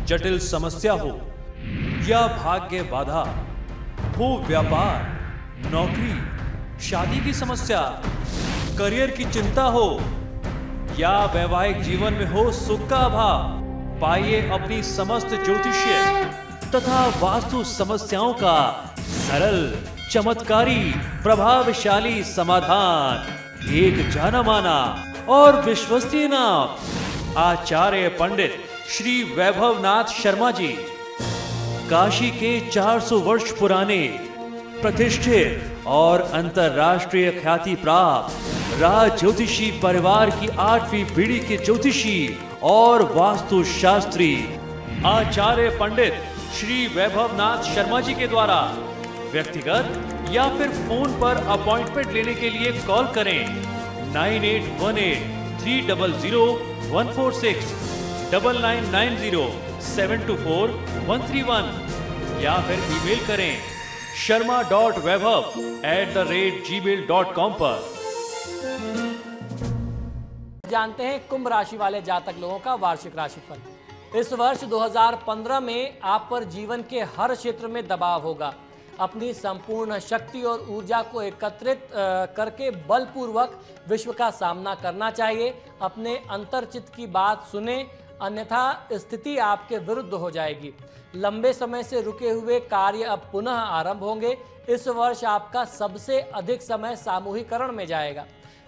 जटिल समस्या हो या भाग्य बाधा हो, व्यापार, नौकरी, शादी की समस्या, करियर की चिंता हो या वैवाहिक जीवन में हो सुख का अभाव, पाइए अपनी समस्त ज्योतिषीय तथा वास्तु समस्याओं का सरल, चमत्कारी, प्रभावशाली समाधान। एक जाना माना और विश्वसनीय नाम, आचार्य पंडित श्री वैभवनाथ शर्मा जी, काशी के 400 वर्ष पुराने प्रतिष्ठित और अंतरराष्ट्रीय ख्याति प्राप्त राज ज्योतिषी परिवार की 8वीं पीढ़ी के ज्योतिषी और वास्तु शास्त्री आचार्य पंडित श्री वैभवनाथ शर्मा जी के द्वारा व्यक्तिगत या फिर फोन पर अपॉइंटमेंट लेने के लिए कॉल करें 9818300146, 9990724131 या फिर ईमेल करें sharma.vaibhav@gmail.com पर। जानते हैं कुंभ राशि वाले जातक लोगों का वार्षिक राशिफल। इस वर्ष 2015 में आप पर जीवन के हर क्षेत्र में दबाव होगा। अपनी संपूर्ण शक्ति और ऊर्जा को एकत्रित करके बलपूर्वक विश्व का सामना करना चाहिए। अपने अंतर्चित्त की बात सुने, अन्यथा स्थिति आपके विरुद्ध हो जाएगी। लंबे समय से रुके हुए कार्य अब पुनः आरंभ होंगे। इस वर्ष आपका सबसे अधिक समय सामूहिकरण में जाएगा।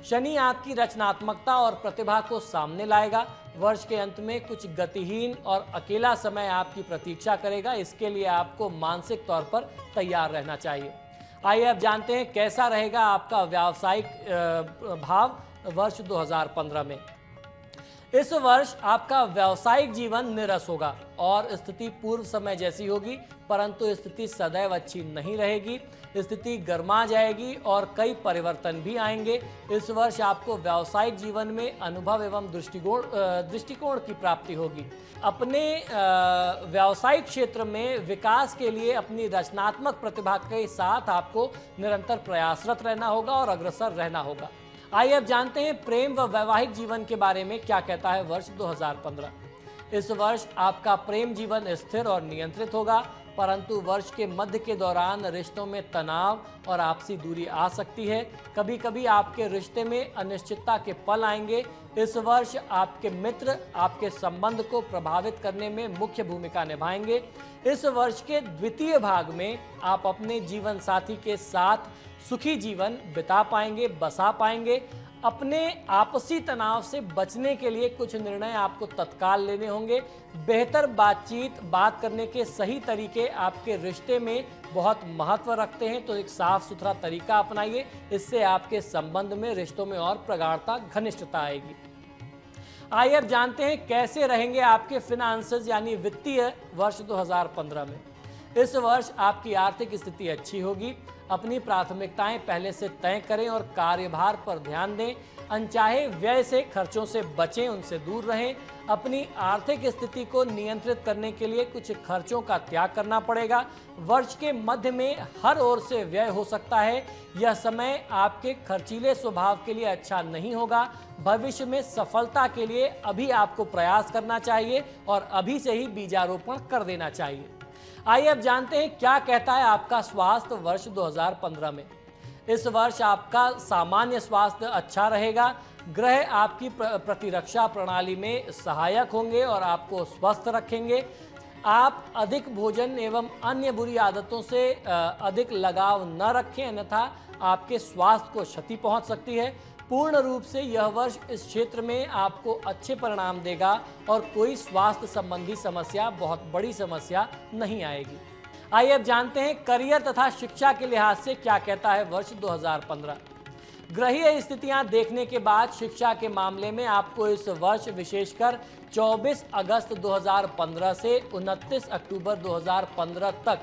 शनि आपकी रचनात्मकता और प्रतिभा को सामने लाएगा। वर्ष के अंत में कुछ गतिहीन और अकेला समय आपकी प्रतीक्षा करेगा। इसके लिए आपको मानसिक तौर पर तैयार रहना चाहिए। आइए अब जानते हैं कैसा रहेगा आपका व्यावसायिक भाव वर्ष 2015 में। इस वर्ष आपका व्यावसायिक जीवन नीरस होगा और स्थिति पूर्व समय जैसी होगी, परंतु स्थिति सदैव अच्छी नहीं रहेगी। स्थिति गर्मा जाएगी और कई परिवर्तन भी आएंगे। इस वर्ष आपको व्यावसायिक जीवन में अनुभव एवं दृष्टिकोण की प्राप्ति होगी। अपने व्यावसायिक क्षेत्र में विकास के लिए अपनी रचनात्मक प्रतिभा के साथ आपको निरंतर प्रयासरत रहना होगा और अग्रसर रहना होगा। आइए अब जानते हैं प्रेम व वैवाहिक जीवन के बारे में क्या कहता है वर्ष 2015। इस वर्ष आपका प्रेम जीवन स्थिर और नियंत्रित होगा, परंतु वर्ष के मध्य के दौरान रिश्तों में तनाव और आपसी दूरी आ सकती है। कभी कभी आपके रिश्ते में अनिश्चितता के पल आएंगे। इस वर्ष आपके मित्र आपके संबंध को प्रभावित करने में मुख्य भूमिका निभाएंगे। इस वर्ष के द्वितीय भाग में आप अपने जीवन साथी के साथ सुखी जीवन बिता पाएंगे, बसा पाएंगे। अपने आपसी तनाव से बचने के लिए कुछ निर्णय आपको तत्काल लेने होंगे। बेहतर बात करने के सही तरीके आपके रिश्ते में बहुत महत्व रखते हैं, तो एक साफ सुथरा तरीका अपनाइए। इससे आपके संबंध में, रिश्तों में और प्रगाढ़ता, घनिष्ठता आएगी। आइए अब जानते हैं कैसे रहेंगे आपके फिनांसेस यानी वित्तीय वर्ष 2015 में। इस वर्ष आपकी आर्थिक स्थिति अच्छी होगी। अपनी प्राथमिकताएं पहले से तय करें और कार्यभार पर ध्यान दें। अनचाहे व्यय से, खर्चों से बचें, उनसे दूर रहें। अपनी आर्थिक स्थिति को नियंत्रित करने के लिए कुछ खर्चों का त्याग करना पड़ेगा। वर्ष के मध्य में हर ओर से व्यय हो सकता है। यह समय आपके खर्चीले स्वभाव के लिए अच्छा नहीं होगा। भविष्य में सफलता के लिए अभी आपको प्रयास करना चाहिए और अभी से ही बीजारोपण कर देना चाहिए। आइए अब जानते हैं क्या कहता है आपका स्वास्थ्य वर्ष 2015 में। इस वर्ष आपका सामान्य स्वास्थ्य अच्छा रहेगा। ग्रह आपकी प्रतिरक्षा प्रणाली में सहायक होंगे और आपको स्वस्थ रखेंगे। आप अधिक भोजन एवं अन्य बुरी आदतों से अधिक लगाव न रखें, अन्यथा आपके स्वास्थ्य को क्षति पहुंच सकती है। पूर्ण रूप से यह वर्ष इस क्षेत्र में आपको अच्छे परिणाम देगा और कोई स्वास्थ्य संबंधी समस्या, बहुत बड़ी समस्या नहीं आएगी। आइए अब जानते हैं करियर तथा शिक्षा के लिहाज से क्या कहता है वर्ष 2015। ग्रहीय स्थितियां देखने के बाद शिक्षा के मामले में आपको इस वर्ष विशेषकर 24 अगस्त 2015 से 29 अक्टूबर 2015 तक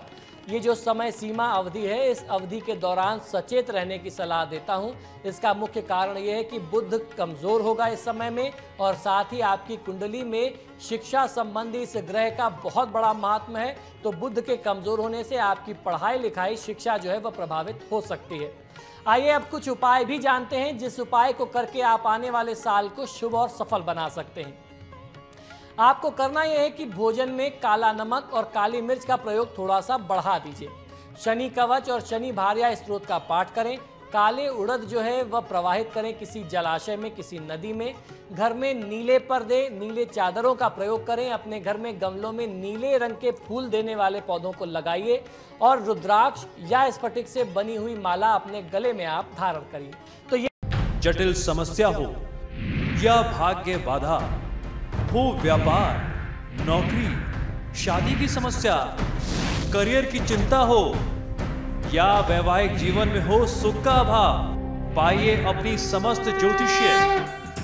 ये जो समय सीमा अवधि है, इस अवधि के दौरान सचेत रहने की सलाह देता हूं। इसका मुख्य कारण यह है कि बुध कमजोर होगा इस समय में और साथ ही आपकी कुंडली में शिक्षा संबंधी इस ग्रह का बहुत बड़ा महत्व है। तो बुध के कमजोर होने से आपकी पढ़ाई लिखाई, शिक्षा जो है वह प्रभावित हो सकती है। आइए अब कुछ उपाय भी जानते हैं जिस उपाय को करके आप आने वाले साल को शुभ और सफल बना सकते हैं। आपको करना यह है कि भोजन में काला नमक और काली मिर्च का प्रयोग थोड़ा सा बढ़ा दीजिए। शनि कवच और शनि भार्या स्त्रोत का पाठ करें। काले उड़द जो है वह प्रवाहित करें किसी जलाशय में, किसी नदी में। घर में नीले पर्दे, नीले चादरों का प्रयोग करें। अपने घर में गमलों में नीले रंग के फूल देने वाले पौधों को लगाइए और रुद्राक्ष या स्फटिक से बनी हुई माला अपने गले में आप धारण करिए। तो ये जटिल समस्या हो या भाग्य बाधा हो, व्यापार, नौकरी, शादी की समस्या, करियर की चिंता हो या वैवाहिक जीवन में हो सुख का अभाव, पाइए अपनी समस्त ज्योतिषीय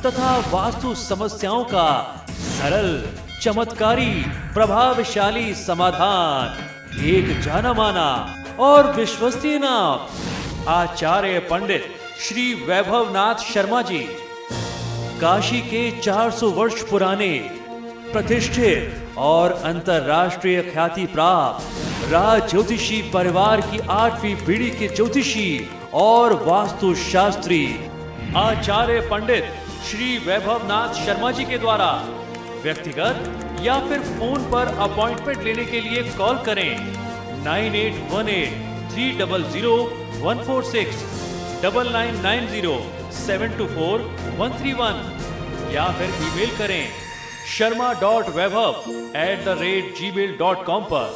तथा वास्तु समस्याओं का सरल, चमत्कारी, प्रभावशाली समाधान। एक जाना माना और विश्वसनीय नाम, आचार्य पंडित श्री वैभवनाथ शर्मा जी, काशी के 400 वर्ष पुराने प्रतिष्ठित और अंतरराष्ट्रीय ख्याति प्राप्त राज ज्योतिषी परिवार की 8वीं पीढ़ी के ज्योतिषी और वास्तु शास्त्री आचार्य पंडित श्री वैभवनाथ शर्मा जी के द्वारा व्यक्तिगत या फिर फोन पर अपॉइंटमेंट लेने के लिए कॉल करें 9818300146, 9990724131 या फिर ईमेल करें sharma.vaibhav@gmail.com पर।